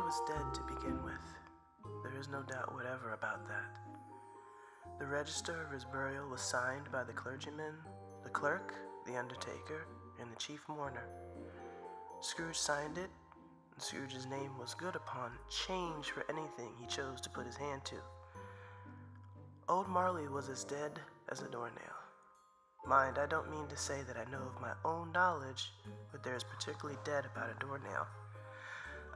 was dead to begin with. There is no doubt whatever about that. The register of his burial was signed by the clergyman, the clerk, the undertaker, and the chief mourner. Scrooge signed it, and Scrooge's name was good upon change for anything he chose to put his hand to. Old Marley was as dead as a doornail. Mind, I don't mean to say that I know of my own knowledge what there is particularly dead about a doornail.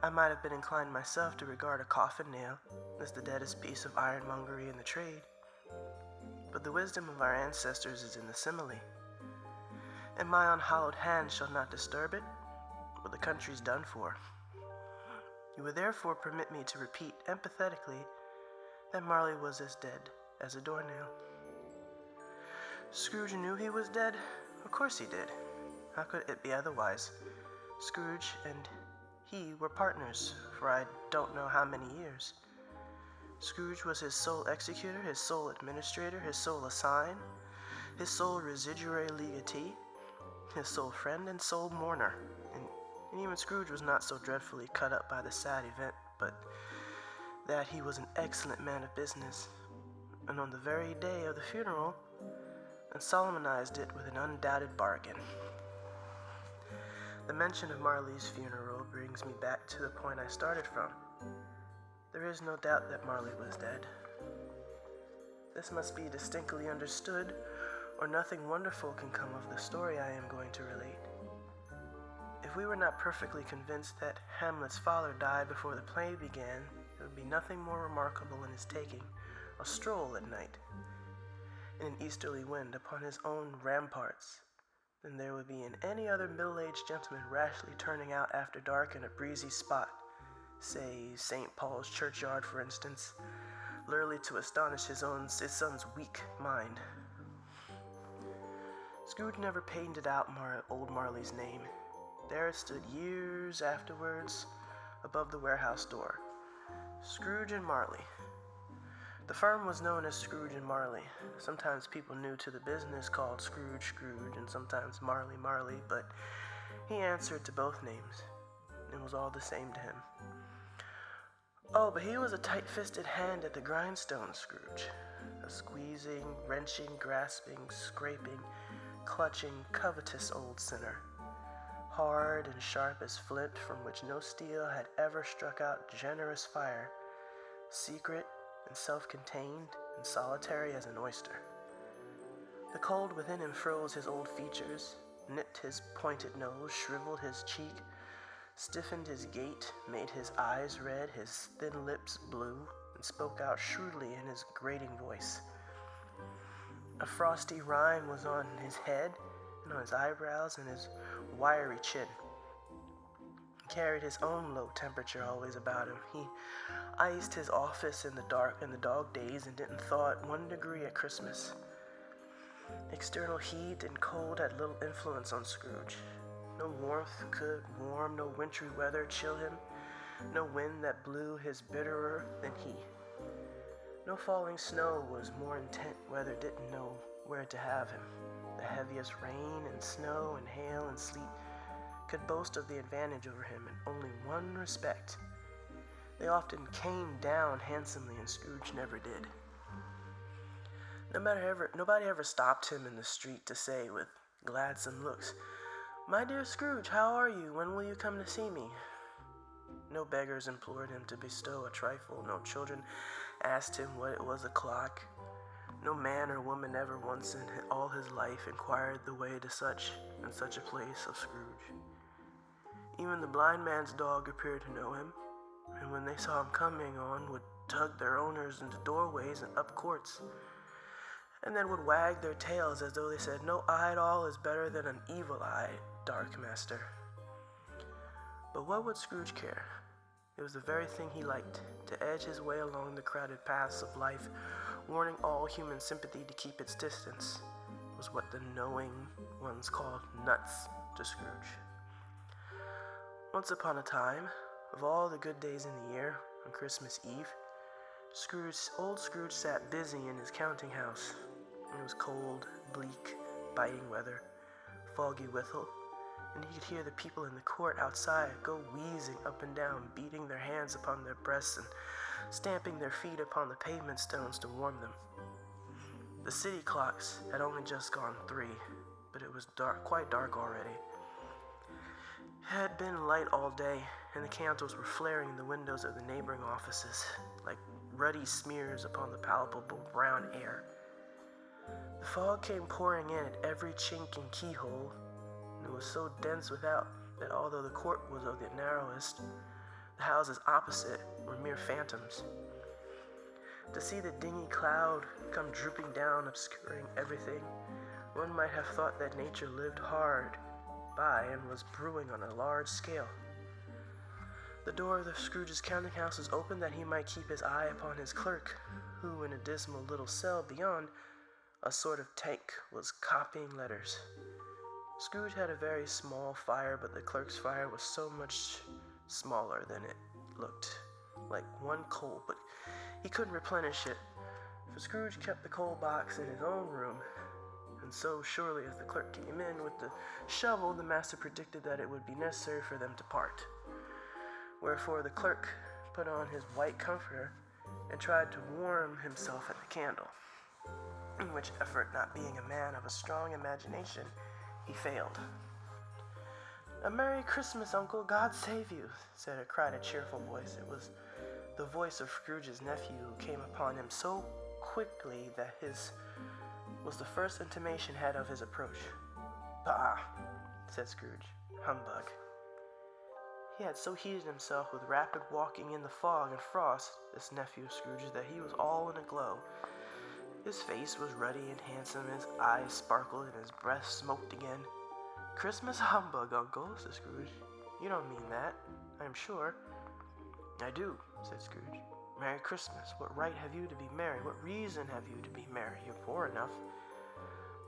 I might have been inclined myself to regard a coffin nail as the deadest piece of ironmongery in the trade. But the wisdom of our ancestors is in the simile. And my unhallowed hand shall not disturb it, but the country's done for. You will therefore permit me to repeat empathetically that Marley was as dead as a doornail. Scrooge knew he was dead? Of course he did. How could it be otherwise? Scrooge and he were partners for I don't know how many years. Scrooge was his sole executor, his sole administrator, his sole assign, his sole residuary legatee, his sole friend and sole mourner. And even Scrooge was not so dreadfully cut up by the sad event, but that he was an excellent man of business, and on the very day of the funeral, and solemnized it with an undoubted bargain. The mention of Marley's funeral brings me back to the point I started from. There is no doubt that Marley was dead. This must be distinctly understood, or nothing wonderful can come of the story I am going to relate. If we were not perfectly convinced that Hamlet's father died before the play began, there would be nothing more remarkable in his taking a stroll at night in an easterly wind upon his own ramparts than there would be in any other middle-aged gentleman rashly turning out after dark in a breezy spot, say St. Paul's churchyard for instance, lurely to astonish his son's weak mind. Scrooge never painted out old Marley's name. There it stood years afterwards above the warehouse door. Scrooge and Marley. The firm was known as Scrooge and Marley. Sometimes people new to the business called Scrooge, and sometimes Marley, but he answered to both names. It was all the same to him. Oh, but he was a tight-fisted hand at the grindstone, Scrooge. A squeezing, wrenching, grasping, scraping, clutching, covetous old sinner. Hard and sharp as flint from which no steel had ever struck out generous fire. Secret and self-contained and solitary as an oyster. The cold within him froze his old features, nipped his pointed nose, shriveled his cheek, stiffened his gait, made his eyes red, his thin lips blue, and spoke out shrewdly in his grating voice. A frosty rime was on his head and on his eyebrows and his wiry chin. He carried his own low temperature always about him. He iced his office in the dark and the dog days and didn't thaw it 1 degree at Christmas. External heat and cold had little influence on Scrooge. No warmth could warm, no wintry weather chill him, no wind that blew his bitterer than he. No falling snow was more intent weather didn't know where to have him. The heaviest rain and snow and hail and sleet could boast of the advantage over him in only one respect. They often came down handsomely, and Scrooge never did. Nobody ever stopped him in the street to say with gladsome looks, "My dear Scrooge, how are you? When will you come to see me?" No beggars implored him to bestow a trifle. No children asked him what it was o'clock. No man or woman ever once in all his life inquired the way to such and such a place of Scrooge. Even the blind man's dog appeared to know him, and when they saw him coming on, would tug their owners into doorways and up courts, and then would wag their tails as though they said, "No eye at all is better than an evil eye, dark master." But what would Scrooge care? It was the very thing he liked, to edge his way along the crowded paths of life, warning all human sympathy to keep its distance. It was what the knowing ones called nuts to Scrooge. Once upon a time, of all the good days in the year, on Christmas Eve, old Scrooge sat busy in his counting house. It was cold, bleak, biting weather, foggy withal, and he could hear the people in the court outside go wheezing up and down, beating their hands upon their breasts and stamping their feet upon the pavement stones to warm them. The city clocks had only just gone 3, but it was quite dark already. It had been light all day, and the candles were flaring in the windows of the neighboring offices, like ruddy smears upon the palpable brown air. The fog came pouring in at every chink and keyhole, and it was so dense without that although the court was of the narrowest, the houses opposite were mere phantoms. To see the dingy cloud come drooping down, obscuring everything, one might have thought that nature lived hard by and was brewing on a large scale. The door of the Scrooge's counting house was open that he might keep his eye upon his clerk, who in a dismal little cell beyond, a sort of tank, was copying letters. Scrooge had a very small fire, but the clerk's fire was so much smaller than it looked, like one coal, but he couldn't replenish it, for Scrooge kept the coal box in his own room, and so surely as the clerk came in with the shovel, the master predicted that it would be necessary for them to part. Wherefore the clerk put on his white comforter and tried to warm himself at the candle, in which effort, not being a man of a strong imagination, he failed. "A Merry Christmas, Uncle, God save you," cried a cheerful voice. It was the voice of Scrooge's nephew, who came upon him so quickly that his was the first intimation had of his approach. "Bah," said Scrooge, "humbug." He had so heated himself with rapid walking in the fog and frost, this nephew of Scrooge's, that he was all in a glow. His face was ruddy and handsome, his eyes sparkled, and his breath smoked again. "Christmas humbug, Uncle," said Scrooge. "You don't mean that, I am sure." "I do," said Scrooge. "Merry Christmas. What right have you to be merry? What reason have you to be merry? You're poor enough."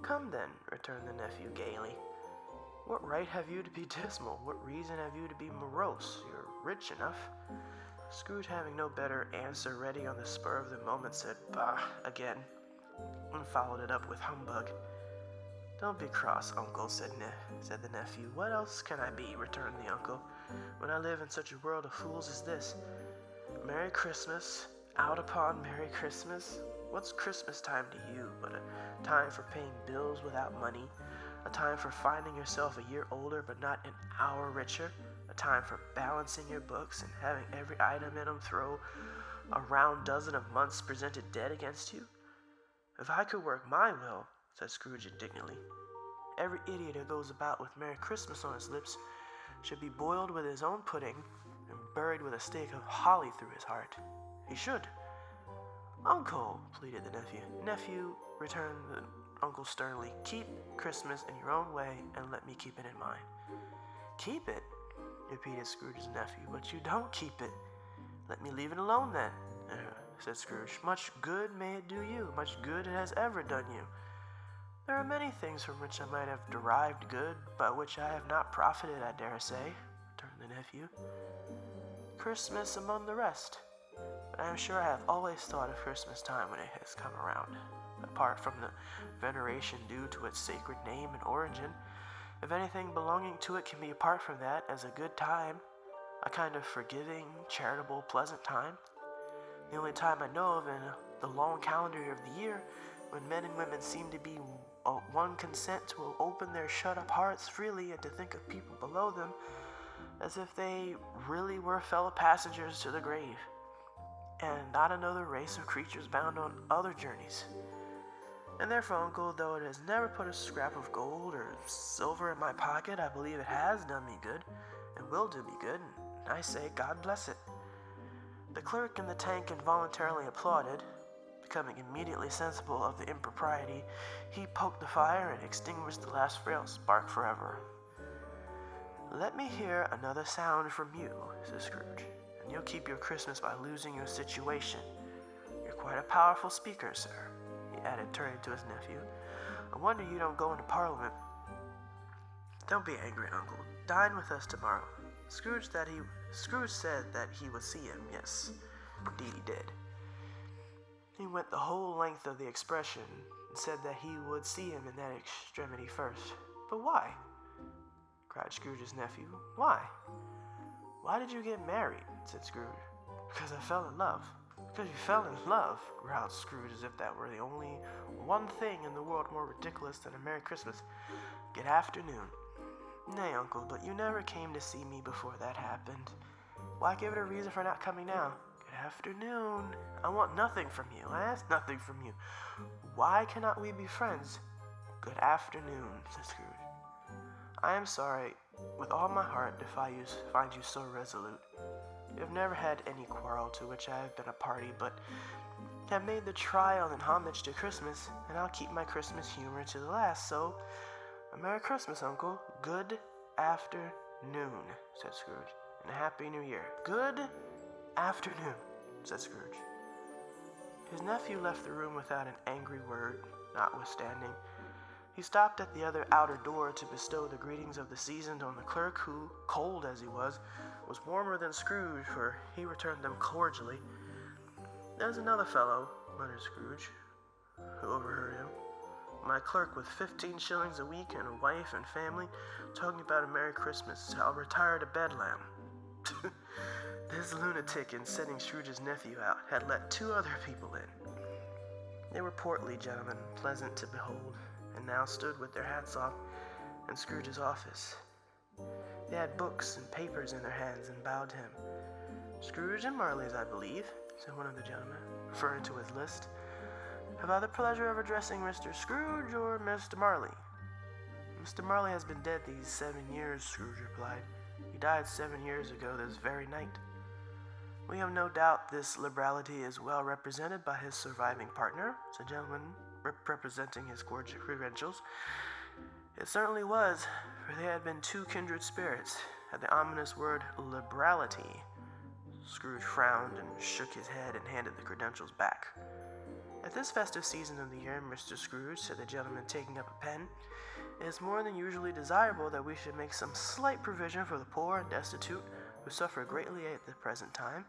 "Come then," returned the nephew gaily. "What right have you to be dismal? What reason have you to be morose? You're rich enough." Scrooge, having no better answer ready on the spur of the moment, said "Bah" again, and followed it up with "humbug." "Don't be cross, Uncle," said the nephew. "What else can I be?" returned the uncle, "when I live in such a world of fools as this? Merry Christmas, out upon Merry Christmas. What's Christmas time to you but a time for paying bills without money, a time for finding yourself a year older but not an hour richer, a time for balancing your books and having every item in them throw a round dozen of months presented dead against you? If I could work my will," said Scrooge indignantly, "every idiot who goes about with Merry Christmas on his lips should be boiled with his own pudding and buried with a stake of holly through his heart. He should." "Uncle," pleaded the nephew. "Nephew," returned the uncle sternly, "keep Christmas in your own way and let me keep it in mine." "Keep it?" repeated Scrooge's nephew. "But you don't keep it." "Let me leave it alone then," said Scrooge. "Much good may it do you, much good it has ever done you." "There are many things from which I might have derived good, by which I have not profited, I dare say," returned the nephew. "Christmas among the rest. But I am sure I have always thought of Christmas time when it has come around. Apart from the veneration due to its sacred name and origin, if anything belonging to it can be apart from that, as a good time, a kind of forgiving, charitable, pleasant time, the only time I know of in the long calendar of the year, when men and women seem to be one consent to open their shut-up hearts freely and to think of people below them as if they really were fellow passengers to the grave, and not another race of creatures bound on other journeys. And therefore, Uncle, though it has never put a scrap of gold or silver in my pocket, I believe it has done me good, and will do me good, and I say, God bless it." The clerk in the tank involuntarily applauded. Becoming immediately sensible of the impropriety, he poked the fire and extinguished the last frail spark forever. "Let me hear another sound from you," said Scrooge, "and you'll keep your Christmas by losing your situation. You're quite a powerful speaker, sir," he added, turning to his nephew. "I wonder you don't go into Parliament." "Don't be angry, Uncle. Dine with us tomorrow." Scrooge said that he would see him. Yes, indeed he did. He went the whole length of the expression and said that he would see him in that extremity first. "But why?" cried Scrooge's nephew. "Why? Why did you get married?" said Scrooge. "Because I fell in love." "Because you fell in love," growled Scrooge, as if that were the only one thing in the world more ridiculous than a Merry Christmas. "Good afternoon." "Nay, uncle, but you never came to see me before that happened. Why give it a reason for not coming now?" "Good afternoon." "I want nothing from you. I ask nothing from you. Why cannot we be friends?" "Good afternoon," said Scrooge. "I am sorry with all my heart to find you so resolute. You have never had any quarrel to which I have been a party, but have made the trial in homage to Christmas, and I'll keep my Christmas humor to the last, so a Merry Christmas, uncle." "Good afternoon," said Scrooge, "and a Happy New Year." "Good afternoon," said Scrooge. His nephew left the room without an angry word, notwithstanding. He stopped at the other outer door to bestow the greetings of the season on the clerk, who, cold as he was warmer than Scrooge, for he returned them cordially. "There's another fellow," muttered Scrooge, who overheard him. "My clerk with 15 shillings a week and a wife and family, talking about a Merry Christmas. I'll retire to Bedlam." This lunatic, in setting Scrooge's nephew out, had let 2 other people in. They were portly gentlemen, pleasant to behold, and now stood with their hats off in Scrooge's office. They had books and papers in their hands and bowed to him. "Scrooge and Marley's, I believe," said one of the gentlemen, referring to his list. "Have I the pleasure of addressing Mr. Scrooge or Mr. Marley?" "Mr. Marley has been dead these 7 years," Scrooge replied. "He died 7 years ago this very night." "We have no doubt this liberality is well represented by his surviving partner," said a gentleman representing his credentials. It certainly was, for they had been 2 kindred spirits. At the ominous word liberality, Scrooge frowned and shook his head and handed the credentials back. "At this festive season of the year, Mr. Scrooge," said the gentleman, taking up a pen, "it is more than usually desirable that we should make some slight provision for the poor and destitute, who suffer greatly at the present time.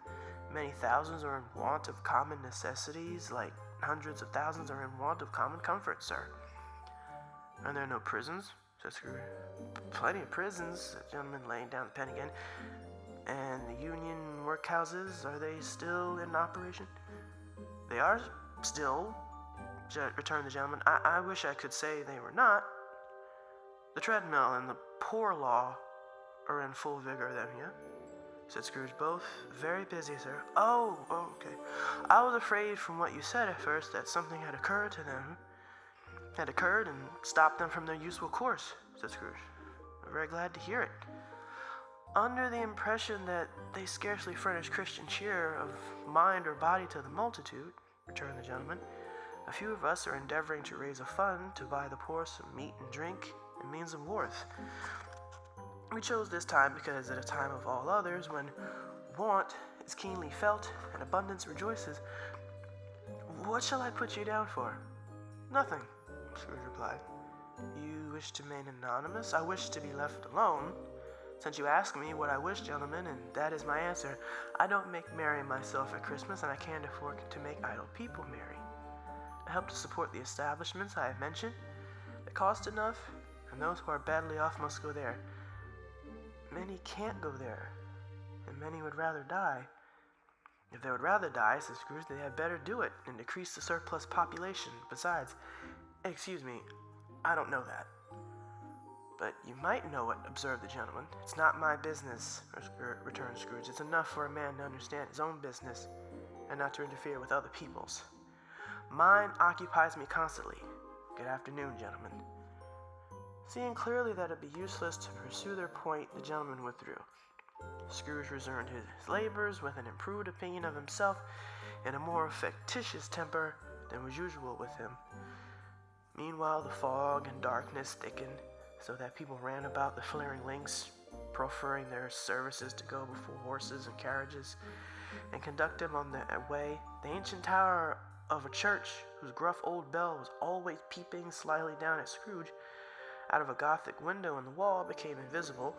Many thousands are in want of common necessities, like hundreds of thousands are in want of common comfort, sir." "Are there no prisons?" said Scrooge. "Plenty of prisons," said the gentleman, laying down the pen again. "And the union workhouses, are they still in operation?" "They are still," returned the gentleman. I wish I could say they were not. The treadmill and the poor law are in full vigor then, yeah?" said Scrooge. "Both very busy, sir." Oh, okay. I was afraid from what you said at first that something had occurred to them. Had occurred and stopped them from their usual course," said Scrooge. "I'm very glad to hear it." "Under the impression that they scarcely furnish Christian cheer of mind or body to the multitude," returned the gentleman, "a few of us are endeavoring to raise a fund to buy the poor some meat and drink and means of worth. We chose this time because at a time of all others, when want is keenly felt and abundance rejoices. What shall I put you down for?" "Nothing," Scrooge replied. "You wish to remain anonymous?" "I wish to be left alone. Since you ask me what I wish, gentlemen, and that is my answer. I don't make merry myself at Christmas, and I can't afford to make idle people merry. I help to support the establishments I have mentioned. They cost enough, and those who are badly off must go there. Many can't go there, and many would rather die." "If they would rather die," said Scrooge, "they had better do it and decrease the surplus population. Besides, excuse me, I don't know that." "But you might know it," observed the gentleman. "It's not my business," returned Scrooge. "It's enough for a man to understand his own business and not to interfere with other people's. Mine occupies me constantly. Good afternoon, gentlemen." Seeing clearly that it would be useless to pursue their point, the gentleman withdrew. Scrooge resumed his labors with an improved opinion of himself and a more factitious temper than was usual with him. Meanwhile, the fog and darkness thickened, so that people ran about the flaring links, proffering their services to go before horses and carriages, and conduct them on their way. The ancient tower of a church, whose gruff old bell was always peeping slyly down at Scrooge out of a Gothic window in the wall, became invisible,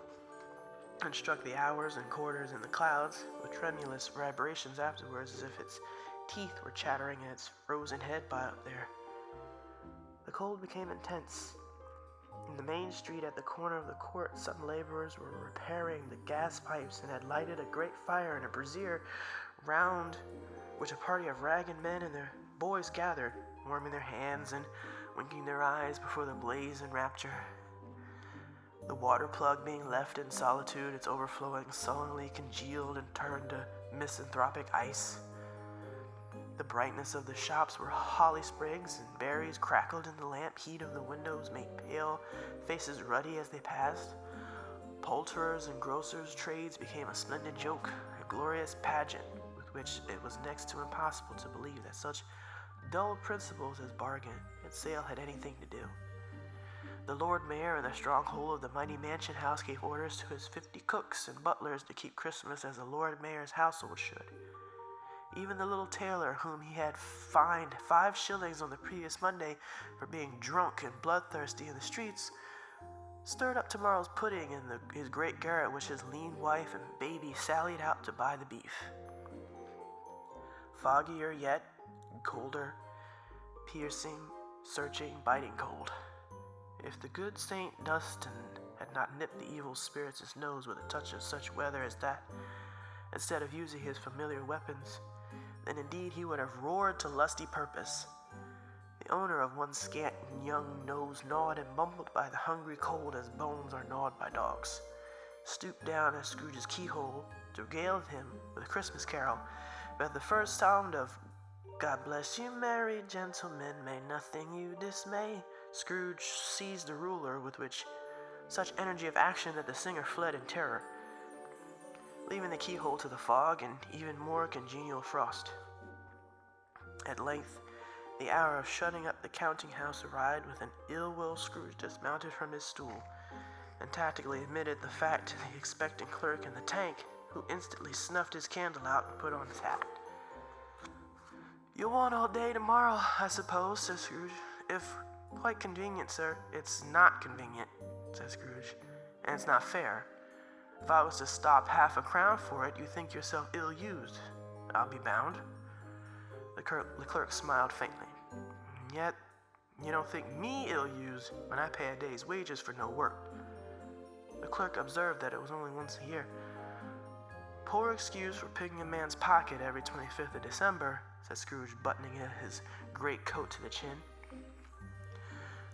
and struck the hours and quarters in the clouds with tremulous vibrations afterwards, as if its teeth were chattering in its frozen head by up there. The cold became intense, In the main street at the corner of the court, some laborers were repairing the gas pipes and had lighted a great fire in a brazier, round which a party of ragged men and their boys gathered, warming their hands and winking their eyes before the blaze in rapture. The water plug being left in solitude, its overflowing sullenly congealed and turned to misanthropic ice. The brightness of the shops where holly sprigs and berries crackled in the lamp heat of the windows made pale faces ruddy as they passed. Poulterers' and grocers' trades became a splendid joke, a glorious pageant with which it was next to impossible to believe that such dull principles as bargain and sale had anything to do. The Lord Mayor in the stronghold of the mighty mansion house gave orders to his 50 cooks and butlers to keep Christmas as the Lord Mayor's household should. Even the little tailor, whom he had fined 5 shillings on the previous Monday for being drunk and bloodthirsty in the streets, stirred up tomorrow's pudding in his great garret, which his lean wife and baby sallied out to buy the beef. Foggier yet, colder, piercing, searching, biting cold. If the good Saint Dunstan had not nipped the evil spirit's nose with a touch of such weather as that, instead of using his familiar weapons, then indeed he would have roared to lusty purpose. The owner of one scant young nose, gnawed and mumbled by the hungry cold as bones are gnawed by dogs, stooped down at Scrooge's keyhole to regale him with a Christmas carol, but at the first sound of "God bless you, merry gentlemen, may nothing you dismay," Scrooge seized the ruler with which such energy of action that the singer fled in terror, leaving the keyhole to the fog and even more congenial frost. At length, the hour of shutting up the counting-house arrived. With an ill-will, Scrooge dismounted from his stool and tactically admitted the fact to the expectant clerk in the tank, who instantly snuffed his candle out and put on his hat. "You'll want all day tomorrow, I suppose," said Scrooge. "If quite convenient, sir." "It's not convenient," said Scrooge, "and it's not fair. If I was to stop half a crown for it, you think yourself ill-used, I'll be bound." The clerk smiled faintly. "Yet, you don't think me ill-used when I pay a day's wages for no work." The clerk observed that it was only once a year. "Poor excuse for picking a man's pocket every 25th of December," said Scrooge, buttoning his great coat to the chin.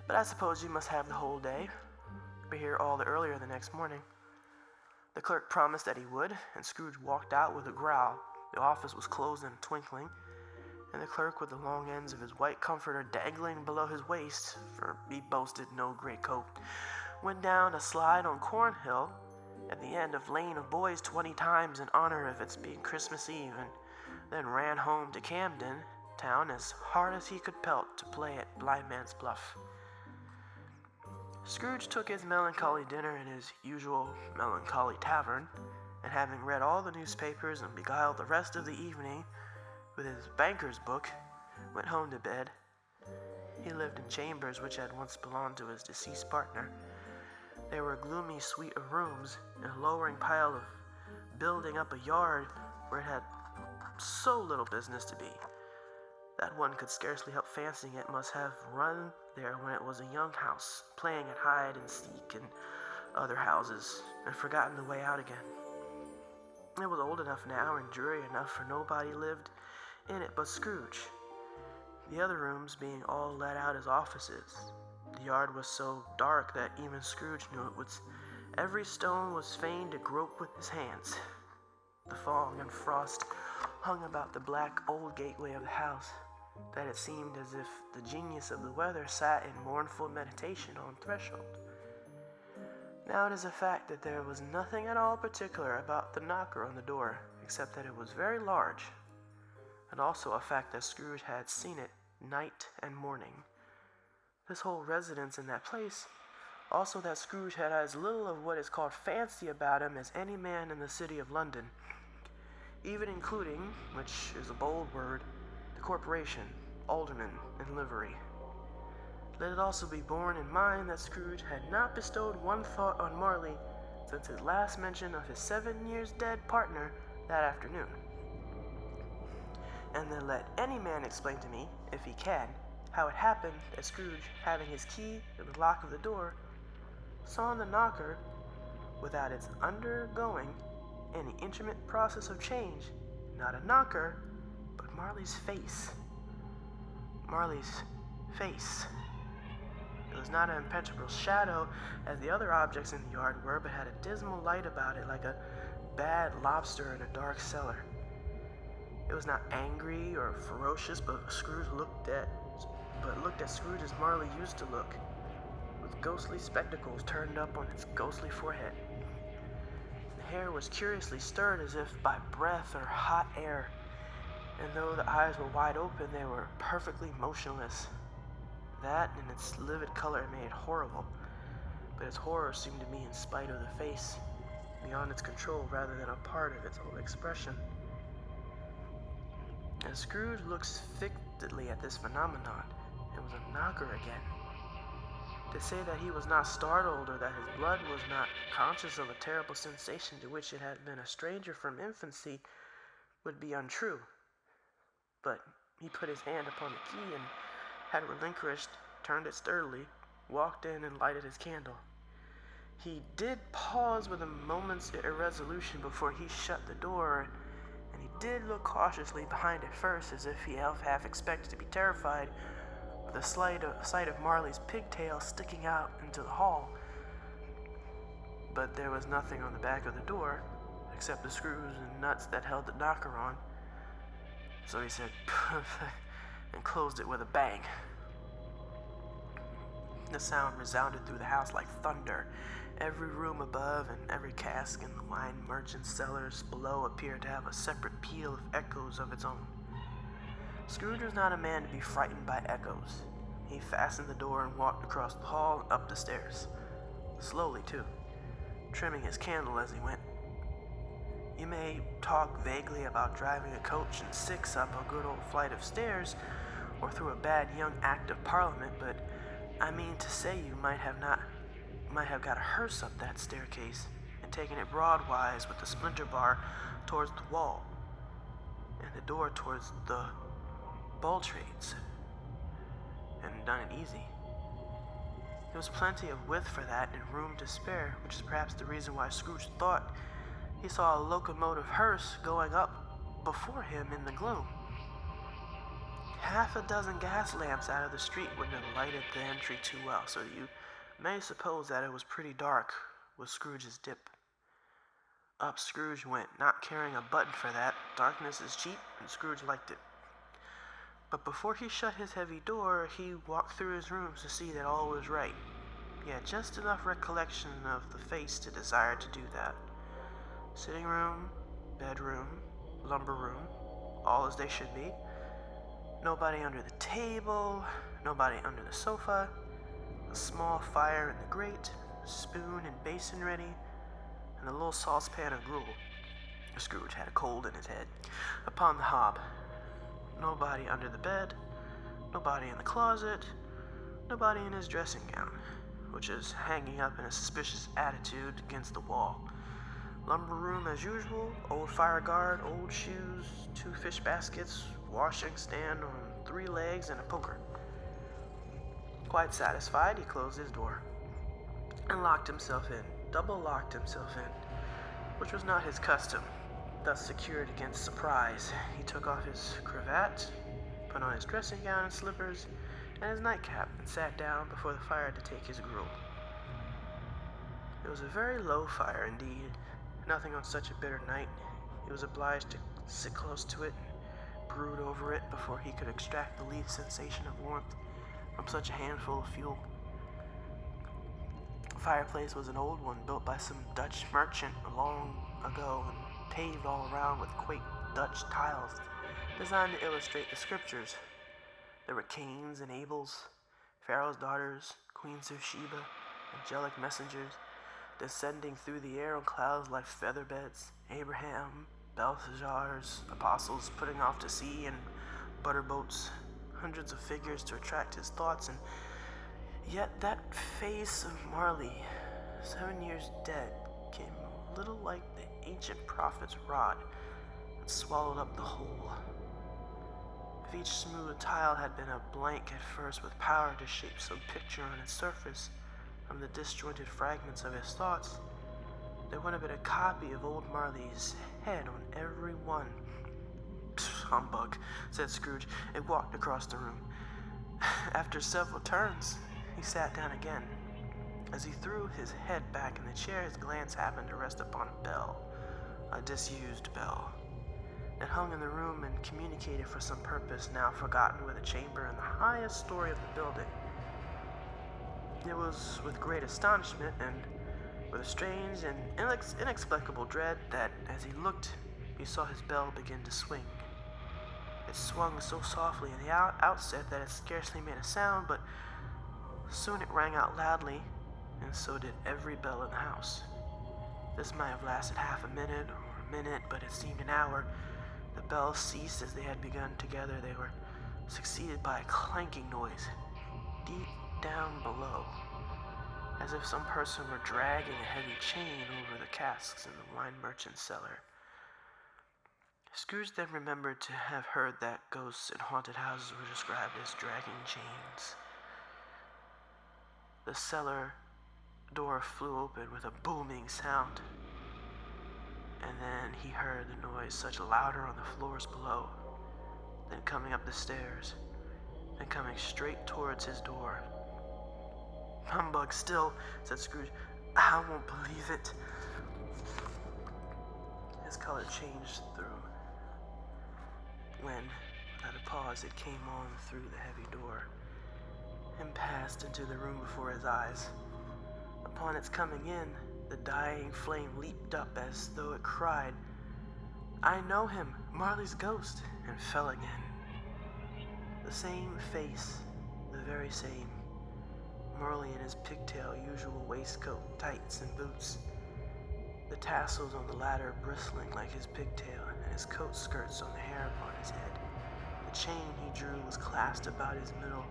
"But I suppose you must have the whole day. Be here all the earlier the next morning." The clerk promised that he would, and Scrooge walked out with a growl. The office was closed in a twinkling, and the clerk, with the long ends of his white comforter dangling below his waist, for he boasted no greatcoat, went down a slide on Cornhill at the end of Lane of Boys 20 times in honor of its being Christmas Eve, and then ran home to Camden Town as hard as he could pelt to play at Blind Man's Bluff. Scrooge took his melancholy dinner in his usual melancholy tavern, and having read all the newspapers and beguiled the rest of the evening with his banker's book, went home to bed. He lived in chambers which had once belonged to his deceased partner. They were a gloomy suite of rooms in a lowering pile of building up a yard where it had so little business to be that one could scarcely help fancying it must have run there when it was a young house, playing at hide and seek in other houses, and forgotten the way out again. It was old enough now and dreary enough, for nobody lived in it but Scrooge, the other rooms being all let out as offices. The yard was so dark that even Scrooge knew it was every stone was fain to grope with his hands. The fog and frost hung about the black old gateway of the house, that it seemed as if the genius of the weather sat in mournful meditation on threshold. Now it is a fact that there was nothing at all particular about the knocker on the door, except that it was very large, and also a fact that Scrooge had seen it night and morning. This whole residence in that place, also that Scrooge had as little of what is called fancy about him as any man in the city of London, even including, which is a bold word, the corporation, aldermen, and livery. Let it also be borne in mind that Scrooge had not bestowed one thought on Marley since his last mention of his 7 years dead partner that afternoon. And then let any man explain to me, if he can, how it happened that Scrooge, having his key in the lock of the door, saw the knocker without its undergoing any intimate process of change, not a knocker, but Marley's face. Marley's face. It was not an impenetrable shadow as the other objects in the yard were, but had a dismal light about it like a bad lobster in a dark cellar. It was not angry or ferocious, but looked at Scrooge as Marley used to look, with ghostly spectacles turned up on its ghostly forehead. The hair was curiously stirred as if by breath or hot air, and though the eyes were wide open, they were perfectly motionless. That and its livid color made it horrible, but its horror seemed to be in spite of the face, beyond its control rather than a part of its whole expression. As Scrooge looked fixedly at this phenomenon, it was a knocker again. To say that he was not startled or that his blood was not conscious of a terrible sensation to which it had been a stranger from infancy would be untrue. But he put his hand upon the key and had relinquished, turned it sturdily, walked in and lighted his candle. He did pause with a moment's irresolution before he shut the door, and he did look cautiously behind it first, as if he half expected to be terrified with the sight of Marley's pigtail sticking out into the hall. But there was nothing on the back of the door, except the screws and nuts that held the knocker on. So he said, and closed it with a bang. The sound resounded through the house like thunder. Every room above and every cask in the wine merchant's cellars below appeared to have a separate peal of echoes of its own. Scrooge was not a man to be frightened by echoes. He fastened the door and walked across the hall and up the stairs. Slowly, too, trimming his candle as he went. You may talk vaguely about driving a coach and six up a good old flight of stairs or through a bad young Act of Parliament, but I mean to say you might have got a hearse up that staircase and taken it broadwise with the splinter bar towards the wall and the door towards the bultrades, and done it easy. There was plenty of width for that and room to spare, which is perhaps the reason why Scrooge thought he saw a locomotive hearse going up before him in the gloom. Half a dozen gas lamps out of the street wouldn't have lighted the entry too well, so you may suppose that it was pretty dark with Scrooge's dip. Up Scrooge went, not caring a button for that. Darkness is cheap, and Scrooge liked it. But before he shut his heavy door, he walked through his rooms to see that all was right. He had just enough recollection of the face to desire to do that. Sitting room, bedroom, lumber room, all as they should be. Nobody under the table, nobody under the sofa, a small fire in the grate, a spoon and basin ready, and a little saucepan of gruel. Scrooge had a cold in his head. Upon the hob. Nobody under the bed, nobody in the closet, nobody in his dressing gown, which is hanging up in a suspicious attitude against the wall. Lumber room as usual, old fire guard, old shoes, 2 fish baskets, washing stand on 3 legs, and a poker. Quite satisfied, he closed his door and locked himself in, double locked himself in, which was not his custom. Thus secured against surprise, he took off his cravat, put on his dressing gown and slippers, and his nightcap, and sat down before the fire to take his gruel. It was a very low fire indeed. Nothing on such a bitter night. He was obliged to sit close to it and brood over it before he could extract the least sensation of warmth from such a handful of fuel. The fireplace was an old one built by some Dutch merchant long ago and paved all around with quaint Dutch tiles designed to illustrate the scriptures. There were Cains and Abels, Pharaoh's daughters, queens of Sheba, angelic messengers, descending through the air on clouds like feather beds, Abraham, Belshazzar's apostles putting off to sea in butter boats, hundreds of figures to attract his thoughts, and yet that face of Marley, 7 years dead, came a little like the ancient prophet's rod and swallowed up the whole. If each smooth tile had been a blank at first with power to shape some picture on its surface, from the disjointed fragments of his thoughts, there would have been a copy of old Marley's head on every one. Humbug, said Scrooge, and walked across the room. After several turns, he sat down again. As he threw his head back in the chair, his glance happened to rest upon a bell, a disused bell, that hung in the room and communicated for some purpose now forgotten with a chamber in the highest story of the building. It was with great astonishment and with a strange and inexplicable dread that, as he looked, he saw his bell begin to swing. It swung so softly in the outset that it scarcely made a sound, but soon it rang out loudly, and so did every bell in the house. This might have lasted half a minute or a minute, but it seemed an hour. The bells ceased as they had begun together. They were succeeded by a clanking noise deep down below, as if some person were dragging a heavy chain over the casks in the wine merchant's cellar. Scrooge then remembered to have heard that ghosts in haunted houses were described as dragging chains. The cellar door flew open with a booming sound, and then he heard the noise much louder on the floors below, then coming up the stairs, then coming straight towards his door. Humbug still, said Scrooge. I won't believe it. His color changed through when, without a pause, it came on through the heavy door and passed into the room before his eyes. Upon its coming in, the dying flame leaped up as though it cried, I know him, Marley's ghost, and fell again. The same face, the very same. Marley in his pigtail usual waistcoat, tights, and boots. The tassels on the latter bristling like his pigtail, and his coat skirts on the hair upon his head. The chain he drew was clasped about his middle.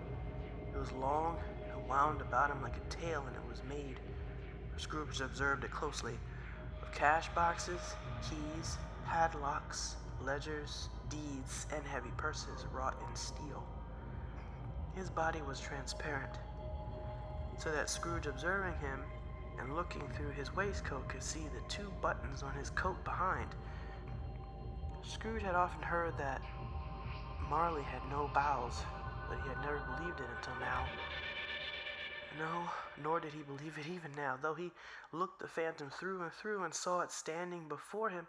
It was long and wound about him like a tail, and it was made, for Scrooge observed it closely, of cash boxes, keys, padlocks, ledgers, deeds, and heavy purses wrought in steel. His body was transparent, so that Scrooge, observing him and looking through his waistcoat, could see the two buttons on his coat behind. Scrooge had often heard that Marley had no bowels, but he had never believed it until now. No, nor did he believe it even now, though he looked the phantom through and through and saw it standing before him,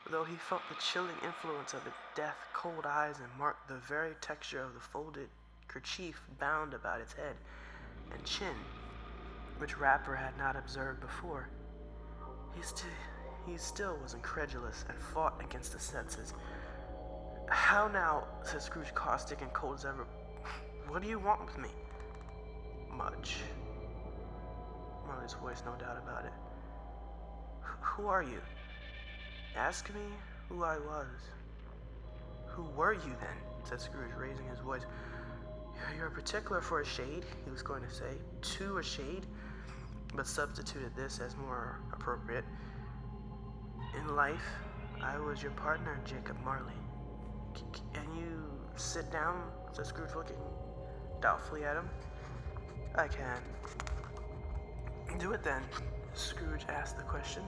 though he felt the chilling influence of its death-cold eyes and marked the very texture of the folded kerchief bound about its head and chin, which Rapper had not observed before. He still was incredulous and fought against the senses. How now, said Scrooge, caustic and cold as ever. What do you want with me? Much. Marley's voice, no doubt about it. Who are you? Ask me who I was. Who were you then? Said Scrooge, raising his voice. You're particular for a shade, he was going to say, to a shade, but substituted this as more appropriate. In life, I was your partner, Jacob Marley. Can you sit down? Said Scrooge, looking doubtfully at him. I can. Do it then, Scrooge asked the question,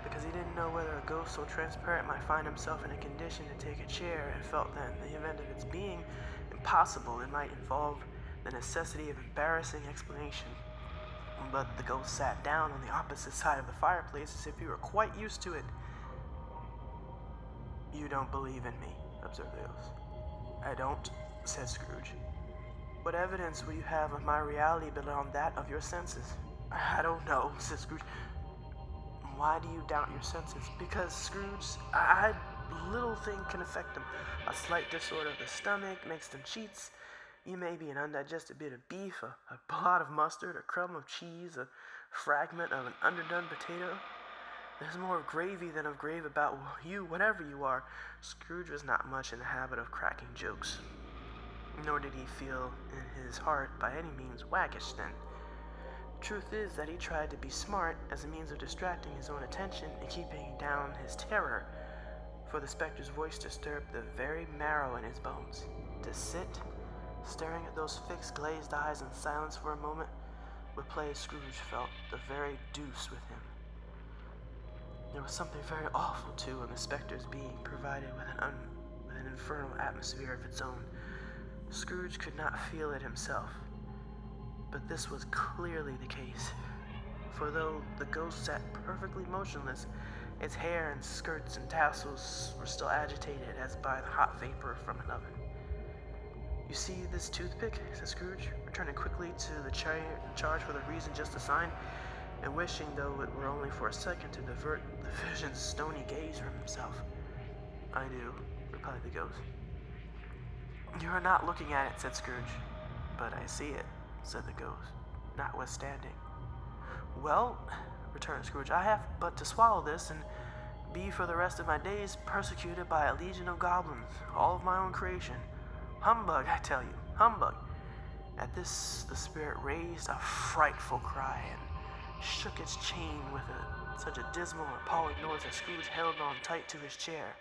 because he didn't know whether a ghost so transparent might find himself in a condition to take a chair, and felt that in the event of its being impossible, it might involve the necessity of embarrassing explanation. But the ghost sat down on the opposite side of the fireplace as if he were quite used to it. You don't believe in me, observed the ghost. I don't, said Scrooge. What evidence will you have of my reality beyond that of your senses? I don't know, said Scrooge. Why do you doubt your senses? Because, Scrooge, little thing can affect them. A slight disorder of the stomach makes them cheats. You may be an undigested bit of beef, a blot of mustard, a crumb of cheese, a fragment of an underdone potato. There's more of gravy than of grave about you, whatever you are. Scrooge was not much in the habit of cracking jokes, nor did he feel in his heart by any means waggish then. The truth is that he tried to be smart as a means of distracting his own attention and keeping down his terror, for the specter's voice disturbed the very marrow in his bones. To sit, staring at those fixed, glazed eyes in silence for a moment, would play, Scrooge felt the very deuce with him. There was something very awful, too, in the specter's being provided with an infernal atmosphere of its own. Scrooge could not feel it himself, but this was clearly the case. For though the ghost sat perfectly motionless, its hair and skirts and tassels were still agitated as by the hot vapor from an oven. "You see this toothpick?" said Scrooge, returning quickly to the charge for the reason just assigned, and wishing, though it were only for a second, to divert the vision's stony gaze from himself. "I do," replied the ghost. "You are not looking at it," said Scrooge. "But I see it," said the ghost, notwithstanding. "Well," returned Scrooge, "I have but to swallow this, and be for the rest of my days persecuted by a legion of goblins, all of my own creation. Humbug, I tell you, humbug!" At this the spirit raised a frightful cry, and shook its chain with such a dismal and appalling noise that Scrooge held on tight to his chair,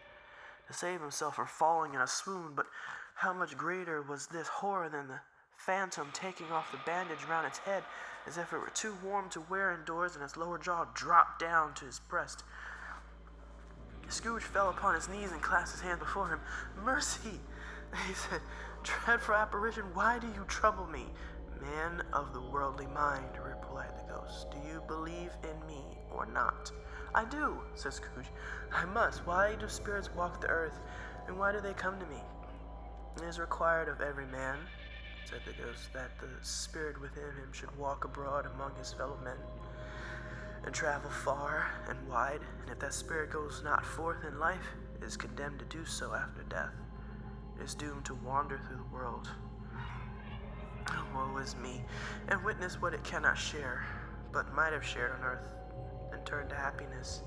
to save himself from falling in a swoon. But how much greater was this horror than the phantom taking off the bandage round its head, as if it were too warm to wear indoors, and its lower jaw dropped down to his breast. Scrooge fell upon his knees and clasped his hands before him. "Mercy!" he said. "Dreadful apparition, why do you trouble me?" "Man of the worldly mind," replied the ghost, "do you believe in me or not?" "I do," said Scrooge. "I must. Why do spirits walk the earth, and why do they come to me?" "It is required of every man," said the ghost, "that the spirit within him should walk abroad among his fellow men, and travel far and wide, and if that spirit goes not forth in life, it is condemned to do so after death. It is doomed to wander through the world. Woe is me, and witness what it cannot share, but might have shared on earth, and turned to happiness."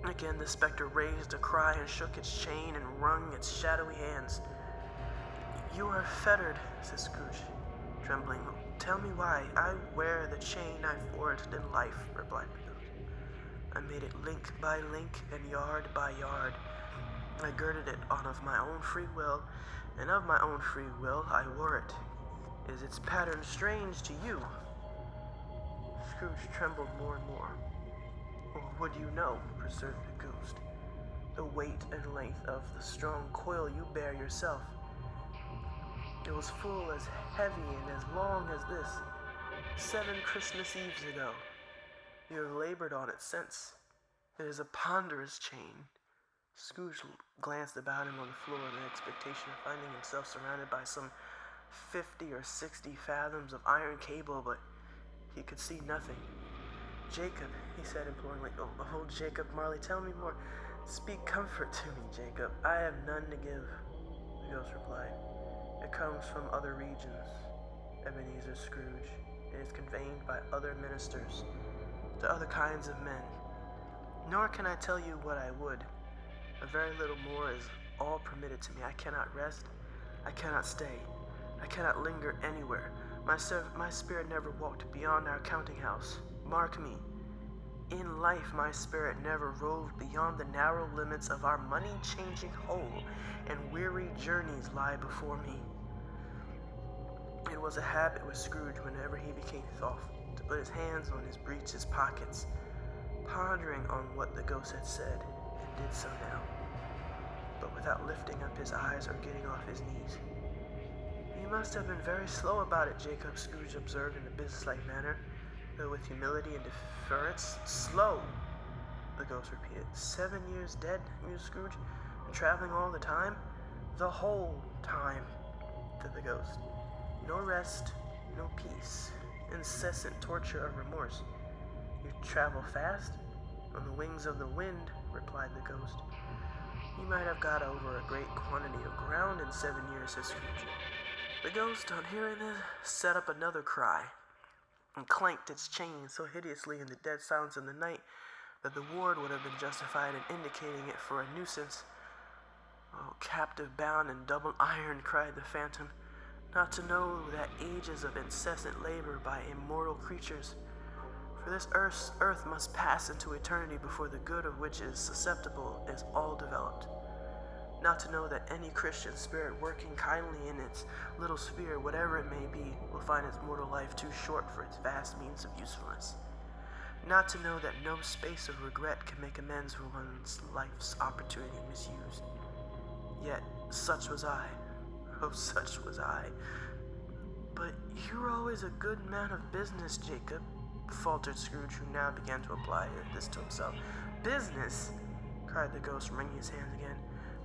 Again the specter raised a cry and shook its chain and wrung its shadowy hands. "You are fettered," said Scrooge, trembling. "Tell me why." "I wear the chain I forged in life," replied the ghost. "I made it link by link and yard by yard. I girded it on of my own free will, and of my own free will I wore it. Is its pattern strange to you?" Scrooge trembled more and more. "Would you know," pursued the ghost, "the weight and length of the strong coil you bear yourself? It was full as heavy and as long as this, 7 Christmas Eves ago. You have labored on it since. It is a ponderous chain." Scrooge glanced about him on the floor in the expectation of finding himself surrounded by some 50 or 60 fathoms of iron cable, but he could see nothing. "Jacob," he said imploringly. Oh, Jacob Marley, tell me more. Speak comfort to me, Jacob. I have none to give." The ghost replied. "It comes from other regions, Ebenezer Scrooge. It is conveyed by other ministers, to other kinds of men. Nor can I tell you what I would. A very little more is all permitted to me. I cannot rest. I cannot stay. I cannot linger anywhere. My spirit never walked beyond our counting house. Mark me. In life, my spirit never roved beyond the narrow limits of our money-changing hole, and weary journeys lie before me." It was a habit with Scrooge, whenever he became thoughtful, to put his hands on his breeches pockets, pondering on what the ghost had said, and did so now, but without lifting up his eyes or getting off his knees. "You must have been very slow about it, Jacob," Scrooge observed in a businesslike manner, though with humility and deference. "Slow," the ghost repeated. 7 years dead," mused Scrooge, "and traveling all the time?" "The whole time," said the ghost. "No rest, no peace, incessant torture of remorse." "You travel fast?" "On the wings of the wind," replied the ghost. "You might have got over a great quantity of ground in 7 years," said Scrooge. The ghost, on hearing this, set up another cry, and clanked its chain so hideously in the dead silence of the night that the ward would have been justified in indicating it for a nuisance. "Oh, captive bound in double iron," cried the phantom, "not to know that ages of incessant labor by immortal creatures. For this earth must pass into eternity before the good of which it is susceptible is all developed. Not to know that any Christian spirit working kindly in its little sphere, whatever it may be, will find its mortal life too short for its vast means of usefulness. Not to know that no space of regret can make amends for one's life's opportunity misused. Yet, such was I. Oh, such was I. But you were always a good man of business, Jacob, faltered Scrooge, who now began to apply this to himself. Business? Cried the ghost, wringing his hands again.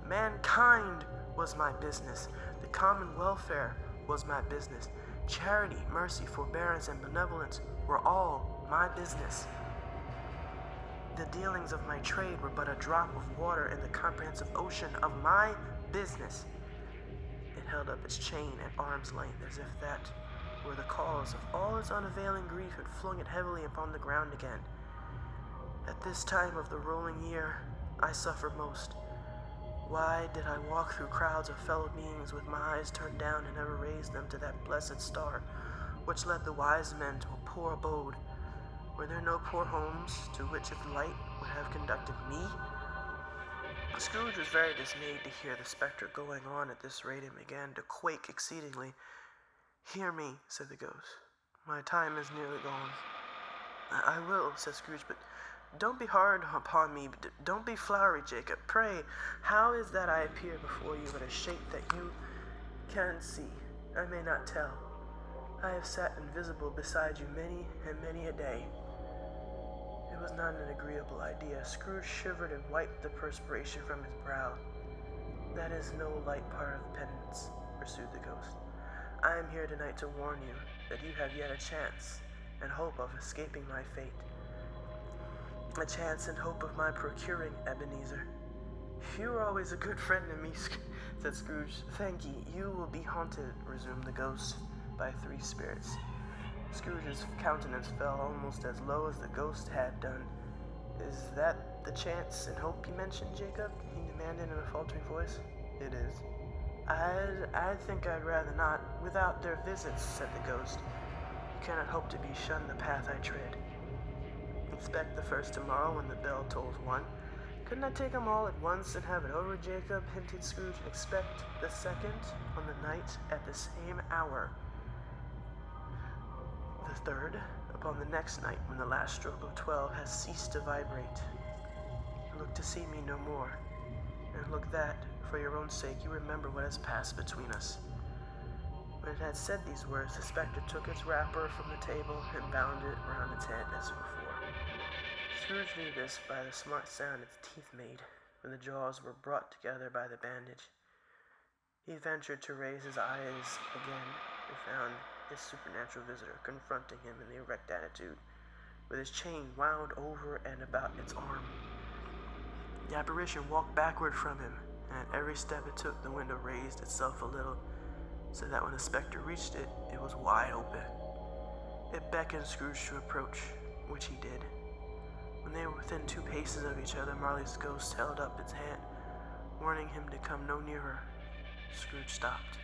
Mankind was my business. The common welfare was my business. Charity, mercy, forbearance, and benevolence were all my business. The dealings of my trade were but a drop of water in the comprehensive ocean of my business. It held up its chain at arm's length as if that were the cause of all its unavailing grief, and flung it heavily upon the ground again. At this time of the rolling year, I suffer most. Why did I walk through crowds of fellow beings with my eyes turned down and never raise them to that blessed star which led the wise men to a poor abode? Were there no poor homes to which its light would have conducted me? Scrooge was very dismayed to hear the spectre going on at this rate, and began to quake exceedingly. Hear me, said the ghost. My time is nearly gone. I will, said Scrooge, but don't be hard upon me. Don't be flowery, Jacob. Pray, how is that I appear before you in a shape that you can see? I may not tell. I have sat invisible beside you many and many a day. It was not an agreeable idea. Scrooge shivered and wiped the perspiration from his brow. That is no light part of penance, pursued the ghost. I am here tonight to warn you that you have yet a chance and hope of escaping my fate. A chance and hope of my procuring Ebenezer. You were always a good friend to me, said Scrooge. Thank ye. You will be haunted, resumed the ghost, by 3 spirits. Scrooge's countenance fell almost as low as the ghost had done. Is that the chance and hope you mentioned, Jacob? He demanded in a faltering voice. It is. I think I'd rather not. Without their visits, said the ghost, you cannot hope to be shunned the path I tread. Expect the first tomorrow when the bell tolls 1. Couldn't I take 'em all at once and have it over, Jacob? Hinted Scrooge. Expect the second on the night at the same hour. The third upon the next night when the last stroke of 12 has ceased to vibrate. Look to see me no more, and look that, for your own sake, you remember what has passed between us. When it had said these words, the spectre took its wrapper from the table and bound it round its head as before. Scrooge knew this by the smart sound its teeth made when the jaws were brought together by the bandage. He ventured to raise his eyes again and found his supernatural visitor confronting him in the erect attitude, with his chain wound over and about its arm. The apparition walked backward from him, and at every step it took, the window raised itself a little, so that when the spectre reached it, it was wide open. It beckoned Scrooge to approach, which he did. When they were within 2 paces of each other, Marley's ghost held up its hand, warning him to come no nearer. Scrooge stopped.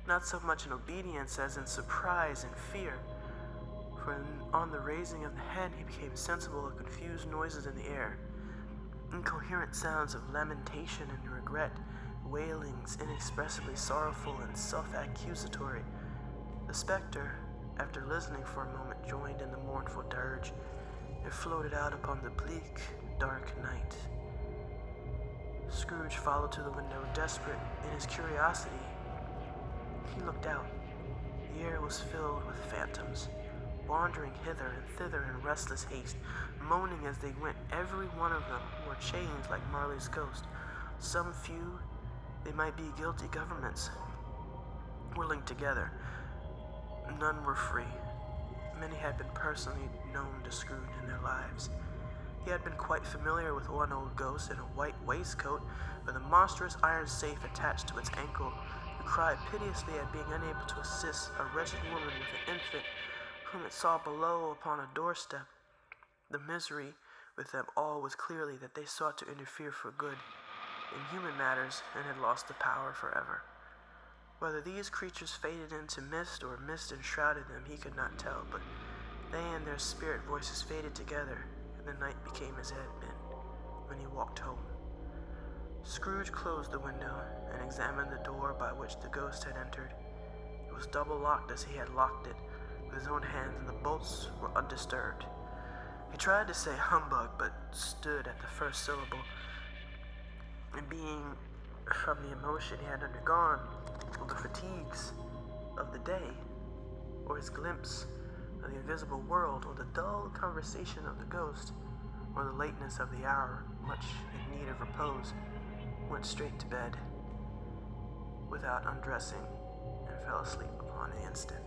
Not so much in obedience as in surprise and fear, for on the raising of the hand he became sensible of confused noises in the air, incoherent sounds of lamentation and regret, wailings inexpressibly sorrowful and self-accusatory. The spectre, after listening for a moment, joined in the mournful dirge. It floated out upon the bleak, dark night. Scrooge followed to the window, desperate in his curiosity. He looked out. The air was filled with phantoms, wandering hither and thither in restless haste, moaning as they went. Every one of them wore chains like Marley's ghost. Some few, they might be guilty governments, were linked together. None were free. Many had been personally known to Scrooge in their lives. He had been quite familiar with one old ghost in a white waistcoat with a monstrous iron safe attached to its ankle, who cried piteously at being unable to assist a wretched woman with an infant whom it saw below upon a doorstep. The misery with them all was clearly that they sought to interfere for good in human matters and had lost the power forever. Whether these creatures faded into mist or mist enshrouded them, he could not tell, but they and their spirit voices faded together, and the night became as it had been when he walked home. Scrooge closed the window and examined the door by which the ghost had entered. It was double locked as he had locked it with his own hands, and the bolts were undisturbed. He tried to say humbug, but stood at the first syllable, and being from the emotion he had undergone, or the fatigues of the day, or his glimpse of the invisible world, or the dull conversation of the ghost, or the lateness of the hour, much in need of repose, went straight to bed without undressing and fell asleep upon the instant.